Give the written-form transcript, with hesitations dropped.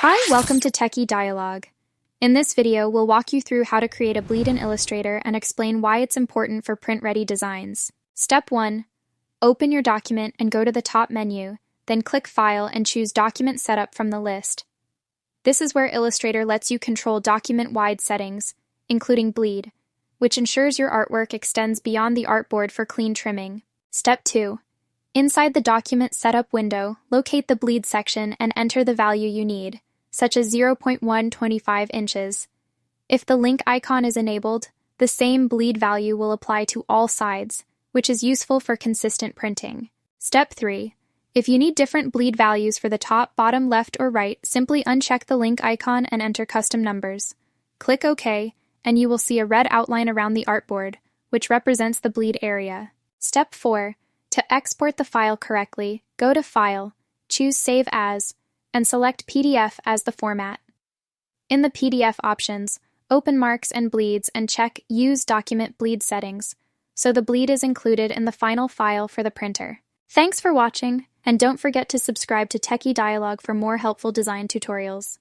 Hi, welcome to Techie Dialogue. In this video, we'll walk you through how to create a bleed in Illustrator and explain why it's important for print-ready designs. Step 1. Open your document and go to the top menu, then click File and choose Document Setup from the list. This is where Illustrator lets you control document-wide settings, including bleed, which ensures your artwork extends beyond the artboard for clean trimming. Step 2. Inside the Document Setup window, locate the bleed section and enter the value you need, such as 0.125 inches. If the link icon is enabled, the same bleed value will apply to all sides, which is useful for consistent printing. Step 3. If you need different bleed values for the top, bottom, left, or right, simply uncheck the link icon and enter custom numbers. Click OK, and you will see a red outline around the artboard, which represents the bleed area. Step 4. To export the file correctly, go to File, choose Save As, and select PDF as the format. In the PDF options, open marks and bleeds and check Use Document Bleed Settings, so the bleed is included in the final file for the printer. Thanks for watching, and don't forget to subscribe to Techie Dialogue for more helpful design tutorials.